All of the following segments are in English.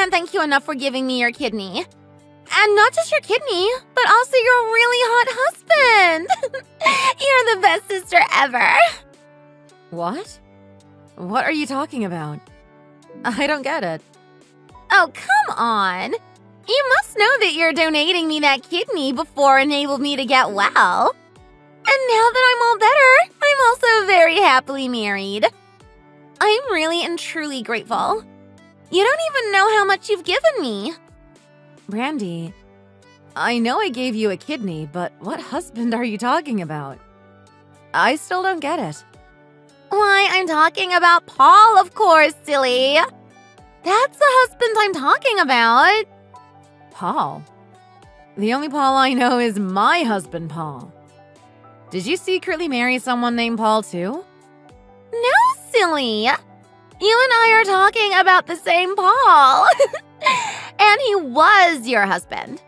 can't thank you enough for giving me your kidney. And not just your kidney, but also your really hot husband. You're the best sister ever. What? What are you talking about? I don't get it. Oh, come on. You must know that you're donating me that kidney before enabled me to get well. And now that I'm all better, I'm also very happily married. I'm really and truly grateful. You don't even know how much you've given me. Brandy, I know I gave you a kidney, but what husband are you talking about? I still don't get it. Why, I'm talking about Paul, of course, silly. That's the husband I'm talking about. Paul? The only Paul I know is my husband, Paul. Did you secretly marry someone named Paul, too? No, silly. You and I are talking about the same Paul. And he was your husband.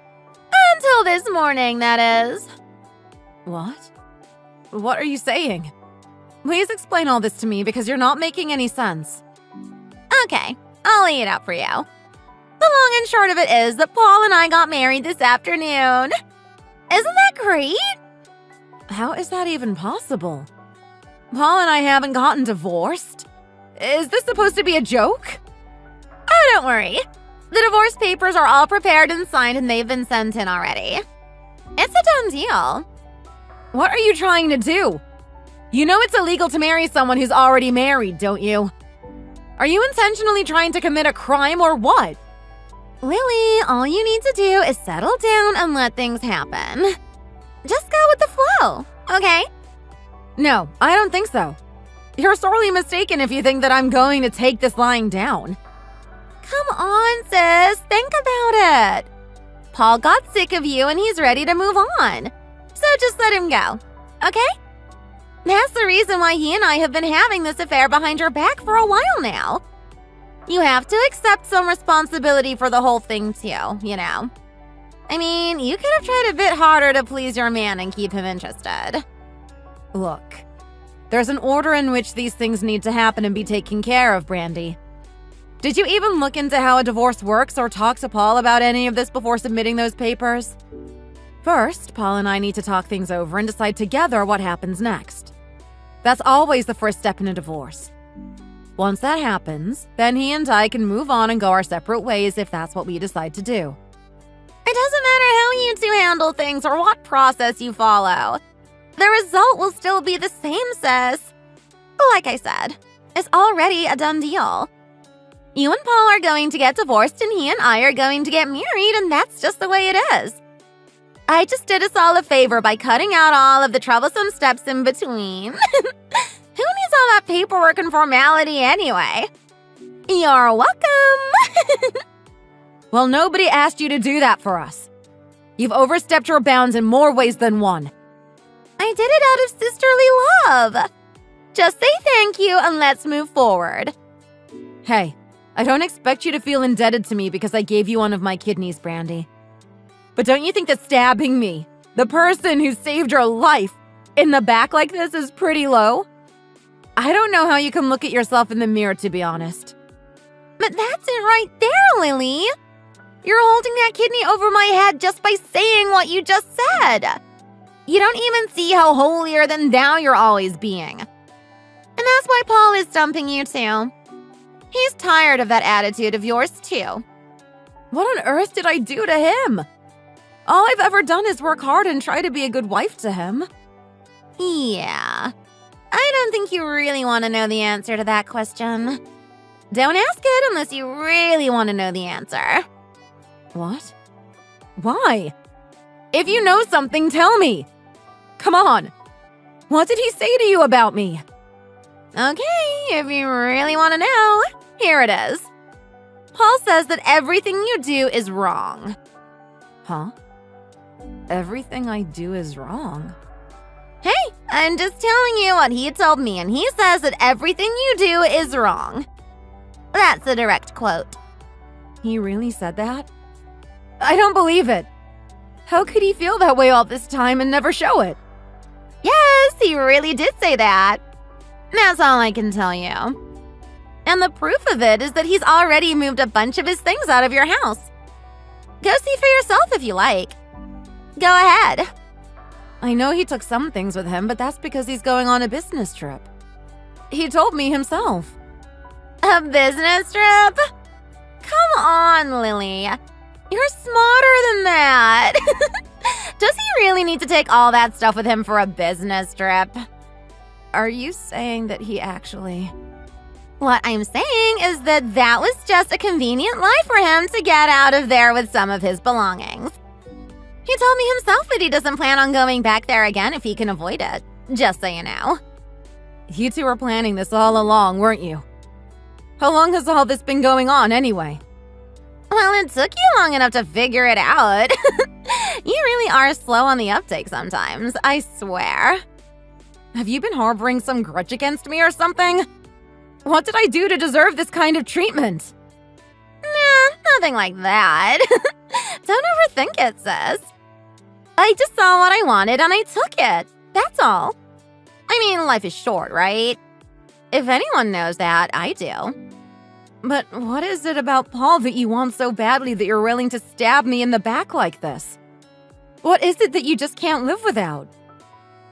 Until this morning, that is. What? What are you saying? Please explain all this to me because you're not making any sense. Okay, I'll lay it out for you. The long and short of it is that Paul and I got married this afternoon. Isn't that great? How is that even possible? Paul and I haven't gotten divorced. Is this supposed to be a joke? Oh, don't worry. The divorce papers are all prepared and signed and they've been sent in already. It's a done deal. What are you trying to do? You know it's illegal to marry someone who's already married, don't you? Are you intentionally trying to commit a crime or what? Lily, all you need to do is settle down and let things happen. Just go with the flow, okay? No, I don't think so. You're sorely mistaken if you think that I'm going to take this lying down. Come on, sis. Think about it. Paul got sick of you and he's ready to move on. So just let him go, okay? That's the reason why he and I have been having this affair behind your back for a while now. You have to accept some responsibility for the whole thing too, you know. I mean, you could have tried a bit harder to please your man and keep him interested. Look, there's an order in which these things need to happen and be taken care of, Brandy. Did you even look into how a divorce works or talk to Paul about any of this before submitting those papers? First, Paul and I need to talk things over and decide together what happens next. That's always the first step in a divorce. Once that happens, then he and I can move on and go our separate ways if that's what we decide to do. It doesn't matter how you two handle things or what process you follow. The result will still be the same, sis. Like I said, it's already a done deal. You and Paul are going to get divorced and he and I are going to get married, and that's just the way it is. I just did us all a favor by cutting out all of the troublesome steps in between. Who needs all that paperwork and formality anyway? You're welcome. Well, nobody asked you to do that for us. You've overstepped your bounds in more ways than one. I did it out of sisterly love. Just say thank you and let's move forward. Hey, I don't expect you to feel indebted to me because I gave you one of my kidneys, Brandy. But don't you think that stabbing me, the person who saved your life, in the back like this is pretty low? I don't know how you can look at yourself in the mirror, to be honest. But that's it right there, Lily. You're holding that kidney over my head just by saying what you just said. You don't even see how holier than thou you're always being. And that's why Paul is dumping you too. He's tired of that attitude of yours too. What on earth did I do to him? All I've ever done is work hard and try to be a good wife to him. Yeah. I don't think you really want to know the answer to that question. Don't ask it unless you really want to know the answer. What? Why? If you know something, tell me. Come on. What did he say to you about me? Okay, if you really want to know, here it is. Paul says that everything you do is wrong. Huh? Everything I do is wrong? Hey, I'm just telling you what he told me, and he says that everything you do is wrong. That's a direct quote. He really said that? I don't believe it. How could he feel that way all this time and never show it? Yes, he really did say that. That's all I can tell you. And the proof of it is that he's already moved a bunch of his things out of your house. Go see for yourself if you like. Go ahead. I know he took some things with him, but that's because he's going on a business trip. He told me himself. A business trip? Come on, Lily. You're smarter than that. Does he really need to take all that stuff with him for a business trip? Are you saying that he actually… What I'm saying is that was just a convenient lie for him to get out of there with some of his belongings. He told me himself that he doesn't plan on going back there again if he can avoid it, just so you know. You two were planning this all along, weren't you? How long has all this been going on anyway? Well, it took you long enough to figure it out. You really are slow on the uptake sometimes, I swear. Have you been harboring some grudge against me or something? What did I do to deserve this kind of treatment? Nah, nothing like that. Don't overthink it, sis. I just saw what I wanted and I took it. That's all. I mean, life is short, right? If anyone knows that, I do. But what is it about Paul that you want so badly that you're willing to stab me in the back like this? What is it that you just can't live without?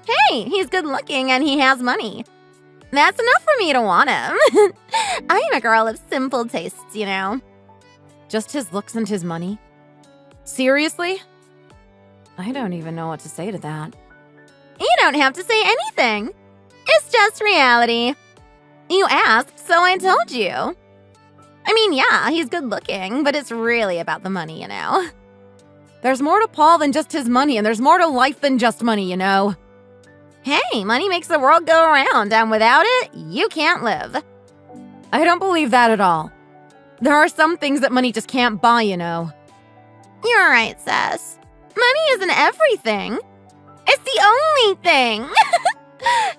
Hey, he's good looking and he has money. That's enough for me to want him. I'm a girl of simple tastes, you know. Just his looks and his money? Seriously? I don't even know what to say to that. You don't have to say anything. It's just reality. You asked, so I told you. I mean, yeah, he's good looking, but it's really about the money, you know. There's more to Paul than just his money, and there's more to life than just money, you know. Hey, money makes the world go around, and without it, you can't live. I don't believe that at all. There are some things that money just can't buy, you know. You're right, sis. Money isn't everything. It's the only thing.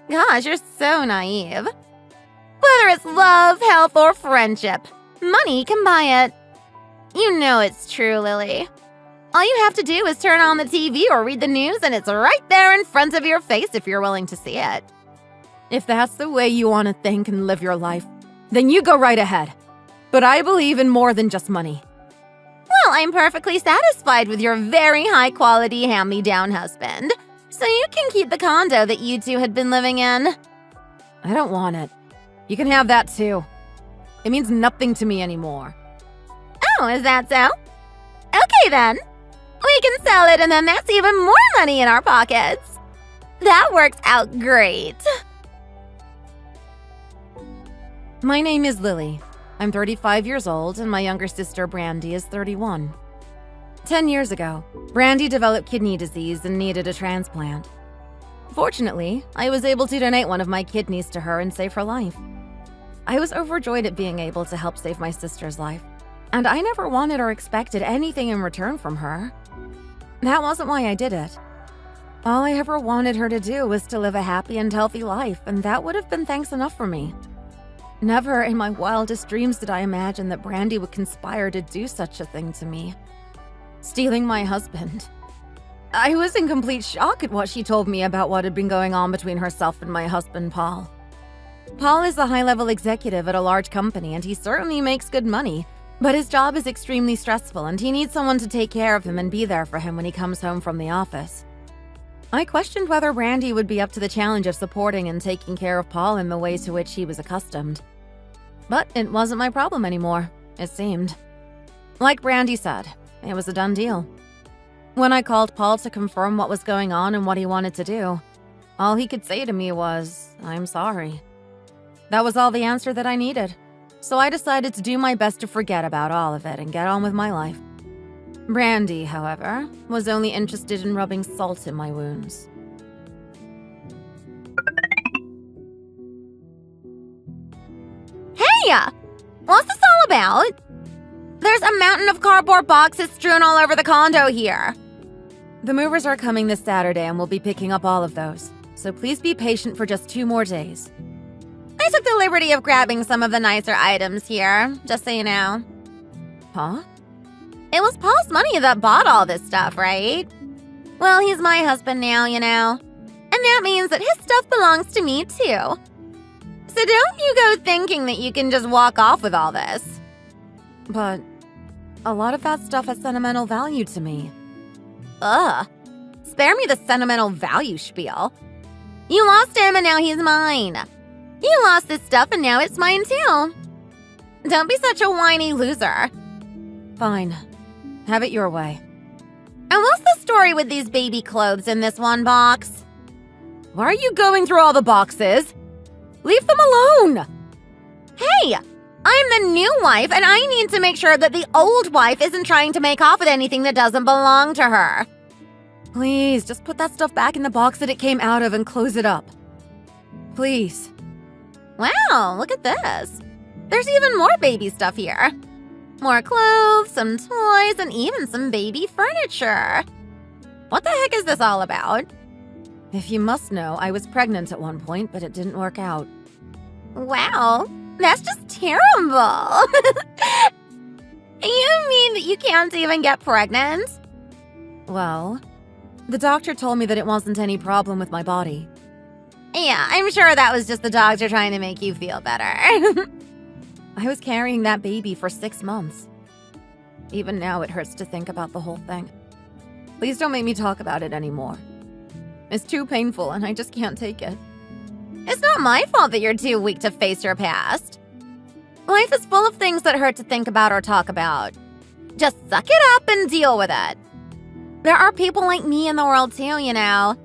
Gosh, you're so naive. Whether it's love, health, or friendship, money can buy it. You know it's true, Lily. All you have to do is turn on the TV or read the news, and it's right there in front of your face if you're willing to see it. If that's the way you want to think and live your life, then you go right ahead. But I believe in more than just money. Well, I'm perfectly satisfied with your very high-quality hand-me-down husband, so you can keep the condo that you two had been living in. I don't want it. You can have that too. It means nothing to me anymore. Oh, is that so? Okay then. We can sell it and then that's even more money in our pockets. That works out great. My name is Lily. I'm 35 years old and my younger sister Brandy is 31. 10 years ago, Brandy developed kidney disease and needed a transplant. Fortunately, I was able to donate one of my kidneys to her and save her life. I was overjoyed at being able to help save my sister's life, and I never wanted or expected anything in return from her. That wasn't why I did it. All I ever wanted her to do was to live a happy and healthy life, and that would have been thanks enough for me. Never in my wildest dreams did I imagine that Brandy would conspire to do such a thing to me. Stealing my husband. I was in complete shock at what she told me about what had been going on between herself and my husband, Paul. Paul is a high-level executive at a large company, and he certainly makes good money, but his job is extremely stressful, and he needs someone to take care of him and be there for him when he comes home from the office. I questioned whether Brandy would be up to the challenge of supporting and taking care of Paul in the ways to which he was accustomed. But it wasn't my problem anymore, it seemed. Like Brandy said, it was a done deal. When I called Paul to confirm what was going on and what he wanted to do, all he could say to me was, "I'm sorry." That was all the answer that I needed, so I decided to do my best to forget about all of it and get on with my life. Brandy, however, was only interested in rubbing salt in my wounds. Hey! What's this all about? There's a mountain of cardboard boxes strewn all over the condo here. The movers are coming this Saturday and we'll be picking up all of those, so please be patient for just 2 more days. I took the liberty of grabbing some of the nicer items here, just so you know. Huh? It was Paul's money that bought all this stuff, right? Well, he's my husband now, you know. And that means that his stuff belongs to me, too. So So don't you go thinking that you can just walk off with all this. But a lot of that stuff has sentimental value to me. Ugh. Spare me the sentimental value spiel. You lost him and now he's mine. You lost this stuff and now it's mine too. Don't be such a whiny loser. Fine. Have it your way. And what's the story with these baby clothes in this one box? Why are you going through all the boxes? Leave them alone! Hey! I'm the new wife and I need to make sure that the old wife isn't trying to make off with anything that doesn't belong to her. Please, just put that stuff back in the box that it came out of and close it up. Please. Wow, look at this. There's even more baby stuff here. More clothes, some toys, and even some baby furniture. What the heck is this all about? If you must know, I was pregnant at one point, but it didn't work out. Wow, that's just terrible. You mean that you can't even get pregnant? Well, the doctor told me that it wasn't any problem with my body. Yeah, I'm sure that was just the doctor trying to make you feel better. I was carrying that baby for 6 months. Even now, it hurts to think about the whole thing. Please don't make me talk about it anymore. It's too painful, and I just can't take it. It's not my fault that you're too weak to face your past. Life is full of things that hurt to think about or talk about. Just suck it up and deal with it. There are people like me in the world too, you know.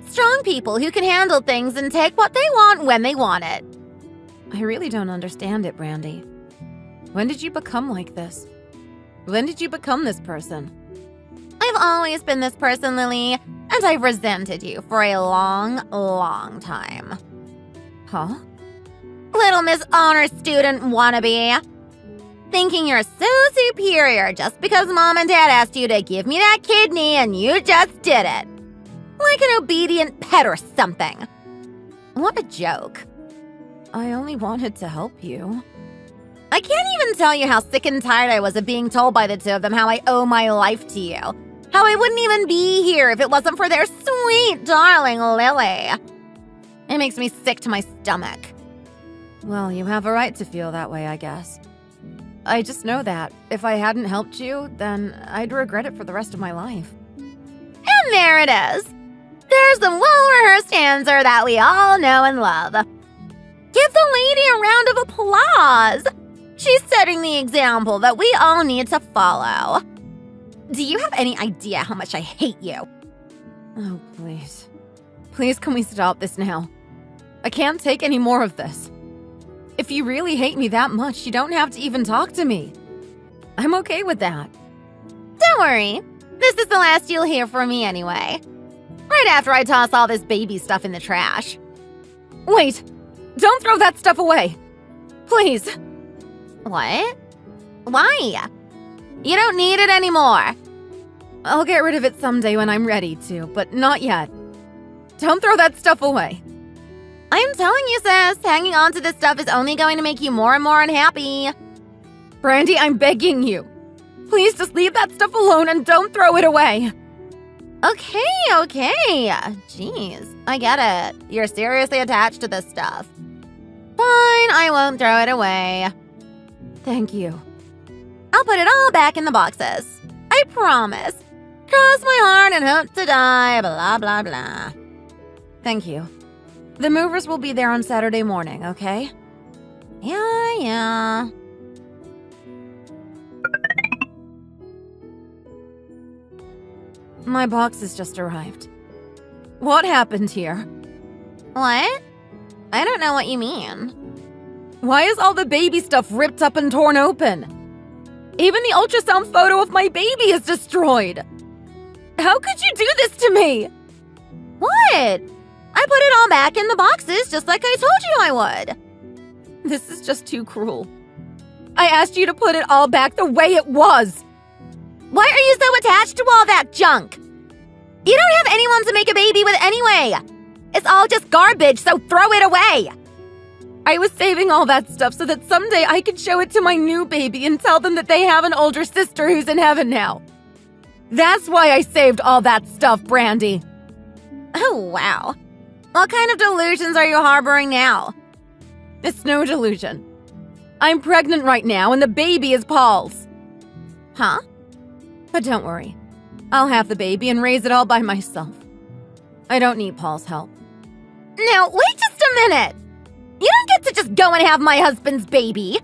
Strong people who can handle things and take what they want when they want it. I really don't understand it, Brandy. When did you become like this? When did you become this person? I've always been this person, Lily, and I've resented you for a long, long time. Huh? Little Miss Honor Student wannabe. Thinking you're so superior just because Mom and Dad asked you to give me that kidney and you just did it. Like an obedient pet or something. What a joke. I only wanted to help you. I can't even tell you how sick and tired I was of being told by the two of them how I owe my life to you. How I wouldn't even be here if it wasn't for their sweet, darling Lily. It makes me sick to my stomach. Well, you have a right to feel that way, I guess. I just know that if I hadn't helped you, then I'd regret it for the rest of my life. And there it is. There's the well-rehearsed answer that we all know and love. Give the lady a round of applause. She's setting the example that we all need to follow. Do you have any idea how much I hate you? Oh, please. Please, can we stop this now? I can't take any more of this. If you really hate me that much, you don't have to even talk to me. I'm okay with that. Don't worry. This is the last you'll hear from me anyway. Right after I toss all this baby stuff in the trash. Wait! Don't throw that stuff away! Please! What? Why? You don't need it anymore. I'll get rid of it someday when I'm ready to, but not yet. Don't throw that stuff away. I'm telling you, sis, hanging on to this stuff is only going to make you more and more unhappy. Brandy, I'm begging you. Please just leave that stuff alone and don't throw it away. Okay. Jeez, I get it. You're seriously attached to this stuff. Fine, I won't throw it away. Thank you. I'll put it all back in the boxes. I promise. Cross my heart and hope to die, blah, blah, blah. Thank you. The movers will be there on Saturday morning, okay? Yeah. My box has just arrived. What happened here? What? I don't know what you mean. Why is all the baby stuff ripped up and torn open? Even the ultrasound photo of my baby is destroyed. How could you do this to me? What? I put it all back in the boxes just like I told you I would. This is just too cruel. I asked you to put it all back the way it was. Why are you so attached to all that junk? You don't have anyone to make a baby with anyway. It's all just garbage, so throw it away. I was saving all that stuff so that someday I could show it to my new baby and tell them that they have an older sister who's in heaven now. That's why I saved all that stuff, Brandy. Oh, wow. What kind of delusions are you harboring now? It's no delusion. I'm pregnant right now, and the baby is Paul's. Huh? But don't worry. I'll have the baby and raise it all by myself. I don't need Paul's help. Now, wait just a minute. You don't get to just go and have my husband's baby.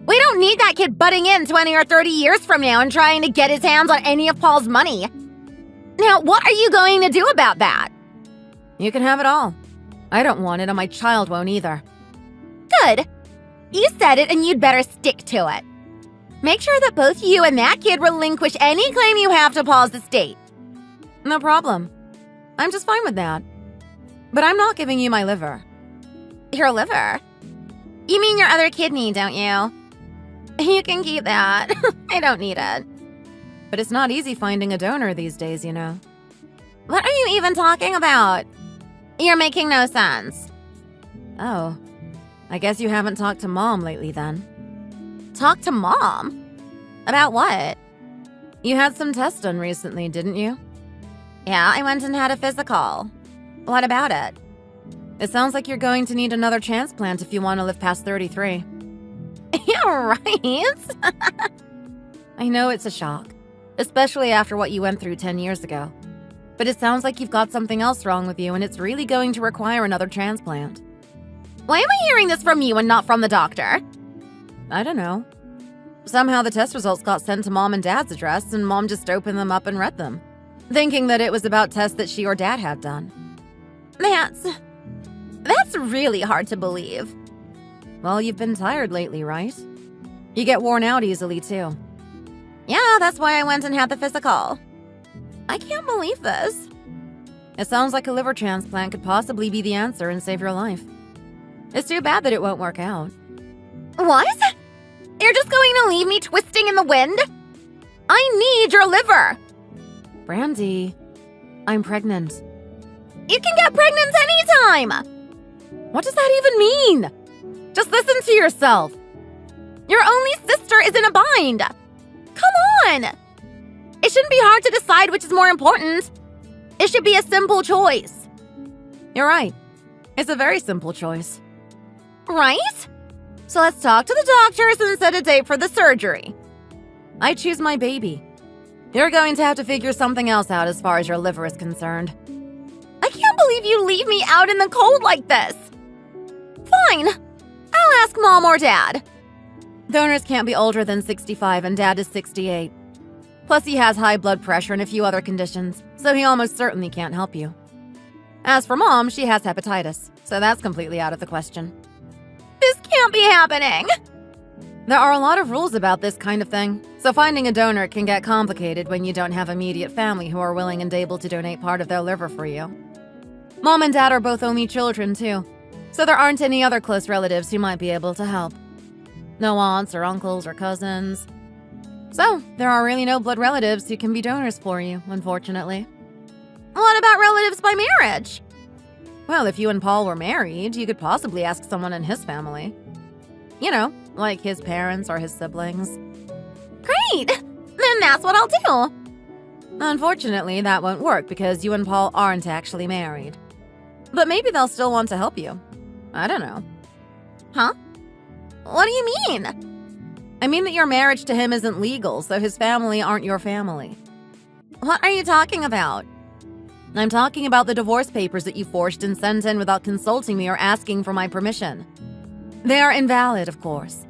We don't need that kid butting in 20 or 30 years from now and trying to get his hands on any of Paul's money. Now, what are you going to do about that? You can have it all. I don't want it, and my child won't either. Good. You said it, and you'd better stick to it. Make sure that both you and that kid relinquish any claim you have to Paul's estate. No problem. I'm just fine with that. But I'm not giving you my liver. Your liver? You mean your other kidney, don't you? You can keep that. I don't need it. But it's not easy finding a donor these days, you know. What are you even talking about? You're making no sense. Oh. I guess you haven't talked to Mom lately then. Talk to Mom? About what? You had some tests done recently, didn't you? Yeah, I went and had a physical. What about it? It sounds like you're going to need another transplant if you want to live past 33. Yeah, right. I know it's a shock, especially after what you went through 10 years ago. But it sounds like you've got something else wrong with you, and it's really going to require another transplant. Why am I hearing this from you and not from the doctor? I don't know. Somehow the test results got sent to Mom and Dad's address, and Mom just opened them up and read them, thinking that it was about tests that she or Dad had done. That's really hard to believe. Well, you've been tired lately, right? You get worn out easily, too. Yeah, that's why I went and had the physical. I can't believe this. It sounds like a liver transplant could possibly be the answer and save your life. It's too bad that it won't work out. What? You're just going to leave me twisting in the wind? I need your liver. Brandy, I'm pregnant. You can get pregnant anytime. What does that even mean? Just listen to yourself. Your only sister is in a bind. Come on. It shouldn't be hard to decide which is more important. It should be a simple choice. You're right. It's a very simple choice. Right? So let's talk to the doctors and set a date for the surgery. I choose my baby. You're going to have to figure something else out as far as your liver is concerned. I can't believe you leave me out in the cold like this. Fine. I'll ask Mom or Dad. Donors can't be older than 65 and Dad is 68. Plus he has high blood pressure and a few other conditions, so he almost certainly can't help you. As for Mom, she has hepatitis, so that's completely out of the question. This can't be happening. There are a lot of rules about this kind of thing, so finding a donor can get complicated when you don't have immediate family who are willing and able to donate part of their liver for you. Mom and Dad are both only children, too, so there aren't any other close relatives who might be able to help. No aunts or uncles or cousins. So, there are really no blood relatives who can be donors for you, unfortunately. What about relatives by marriage? Well, if you and Paul were married, you could possibly ask someone in his family. You know, like his parents or his siblings. Great! Then that's what I'll do. Unfortunately, that won't work because you and Paul aren't actually married. But maybe they'll still want to help you. I don't know. Huh? What do you mean? I mean that your marriage to him isn't legal, so his family aren't your family. What are you talking about? I'm talking about the divorce papers that you forged and sent in without consulting me or asking for my permission. They are invalid, of course.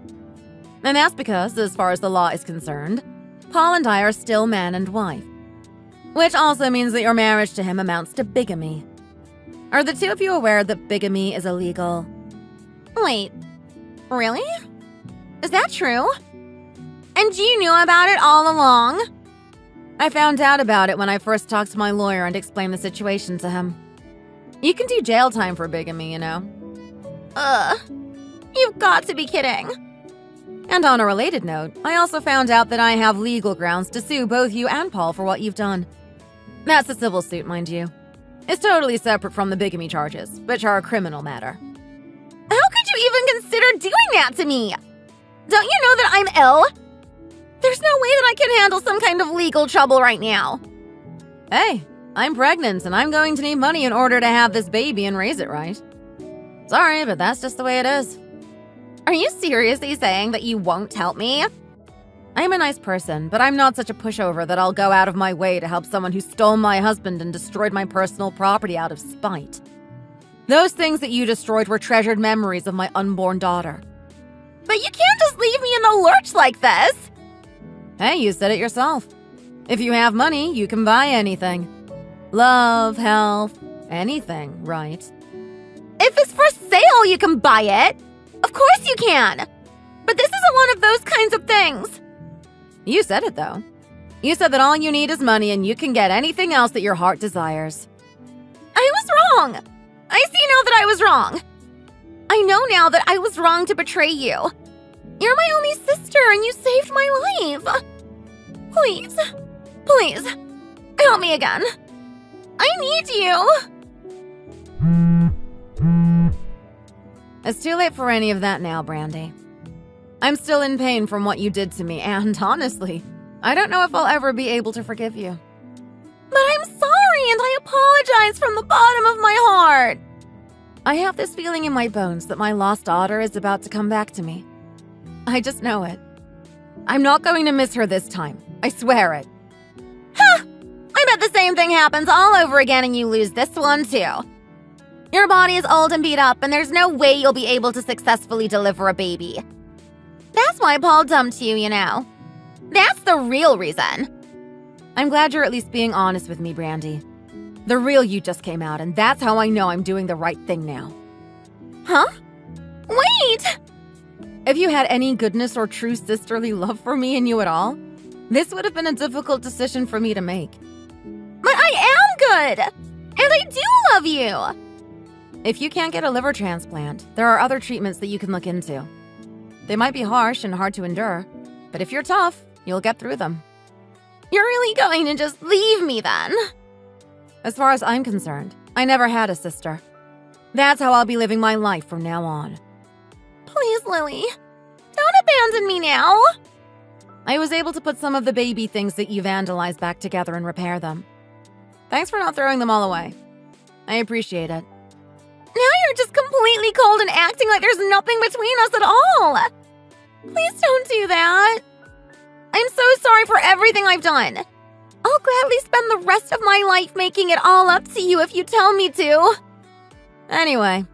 And that's because, as far as the law is concerned, Paul and I are still man and wife. Which also means that your marriage to him amounts to bigamy. Are the two of you aware that bigamy is illegal? Wait, really? Is that true? And you knew about it all along? I found out about it when I first talked to my lawyer and explained the situation to him. You can do jail time for bigamy, you know. You've got to be kidding. And on a related note, I also found out that I have legal grounds to sue both you and Paul for what you've done. That's a civil suit, mind you. It's totally separate from the bigamy charges, which are a criminal matter. How could you even consider doing that to me? Don't you know that I'm ill? There's no way that I can handle some kind of legal trouble right now. Hey, I'm pregnant and I'm going to need money in order to have this baby and raise it right. Sorry, but that's just the way it is. Are you seriously saying that you won't help me? I'm a nice person, but I'm not such a pushover that I'll go out of my way to help someone who stole my husband and destroyed my personal property out of spite. Those things that you destroyed were treasured memories of my unborn daughter. But you can't just leave me in the lurch like this! Hey, you said it yourself. If you have money, you can buy anything. Love, health, anything, right? If it's for sale, you can buy it! Of course you can! But this isn't one of those kinds of things! You said it, though. You said that all you need is money and you can get anything else that your heart desires. I was wrong! I see now that I was wrong! I know now that I was wrong to betray you. You're my only sister and you saved my life. Please, please, help me again. I need you! It's too late for any of that now, Brandy. I'm still in pain from what you did to me, and honestly, I don't know if I'll ever be able to forgive you. But I'm sorry, and I apologize from the bottom of my heart. I have this feeling in my bones that my lost daughter is about to come back to me. I just know it. I'm not going to miss her this time. I swear it. Huh! I bet the same thing happens all over again and you lose this one too. Your body is old and beat up, and there's no way you'll be able to successfully deliver a baby. That's why Paul dumped you, you know. That's the real reason. I'm glad you're at least being honest with me, Brandy. The real you just came out, and that's how I know I'm doing the right thing now. Huh? Wait! If you had any goodness or true sisterly love for me and you at all, this would have been a difficult decision for me to make. But I am good! And I do love you! If you can't get a liver transplant, there are other treatments that you can look into. They might be harsh and hard to endure, but if you're tough, you'll get through them. You're really going to just leave me then? As far as I'm concerned, I never had a sister. That's how I'll be living my life from now on. Please, Lily, don't abandon me now. I was able to put some of the baby things that you vandalized back together and repair them. Thanks for not throwing them all away. I appreciate it. Now you're just completely cold and acting like there's nothing between us at all. Please don't do that. I'm so sorry for everything I've done. I'll gladly spend the rest of my life making it all up to you if you tell me to. Anyway,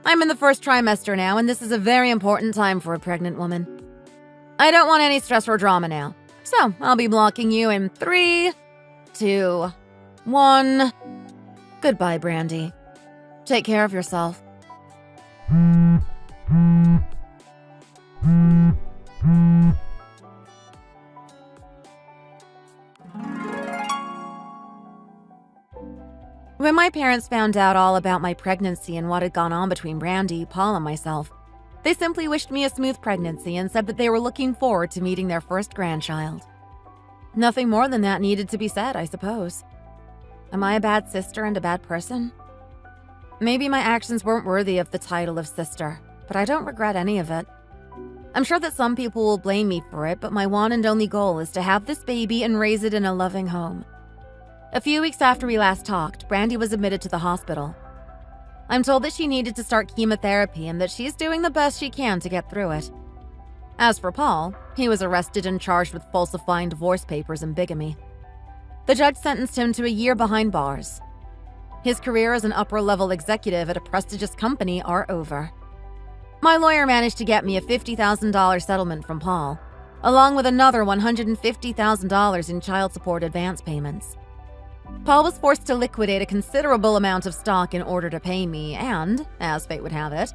I'm in the first trimester now, and this is a very important time for a pregnant woman. I don't want any stress or drama now, so I'll be blocking you in 3, 2, 1. Goodbye, Brandy. Take care of yourself. When my parents found out all about my pregnancy and what had gone on between Brandy, Paul, and myself, they simply wished me a smooth pregnancy and said that they were looking forward to meeting their first grandchild. Nothing more than that needed to be said, I suppose. Am I a bad sister and a bad person? Maybe my actions weren't worthy of the title of sister, but I don't regret any of it. I'm sure that some people will blame me for it, but my one and only goal is to have this baby and raise it in a loving home. A few weeks after we last talked, Brandy was admitted to the hospital. I'm told that she needed to start chemotherapy and that she's doing the best she can to get through it. As for Paul, he was arrested and charged with falsifying divorce papers and bigamy. The judge sentenced him to a year behind bars. His career as an upper-level executive at a prestigious company are over. My lawyer managed to get me a $50,000 settlement from Paul, along with another $150,000 in child support advance payments. Paul was forced to liquidate a considerable amount of stock in order to pay me, and, as fate would have it,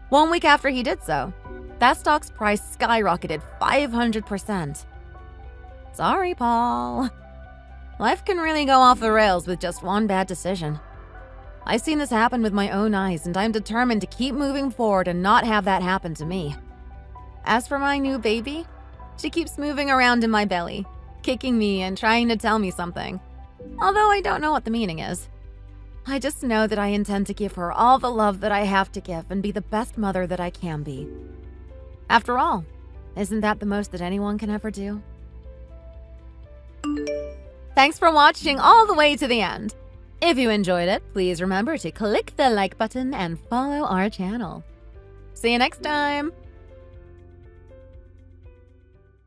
1 week after he did so, that stock's price skyrocketed 500%. Sorry, Paul. Life can really go off the rails with just one bad decision. I've seen this happen with my own eyes, and I'm determined to keep moving forward and not have that happen to me. As for my new baby, she keeps moving around in my belly, kicking me and trying to tell me something, although I don't know what the meaning is. I just know that I intend to give her all the love that I have to give and be the best mother that I can be. After all, isn't that the most that anyone can ever do? Thanks for watching all the way to the end. If you enjoyed it, please remember to click the like button and follow our channel. See you next time!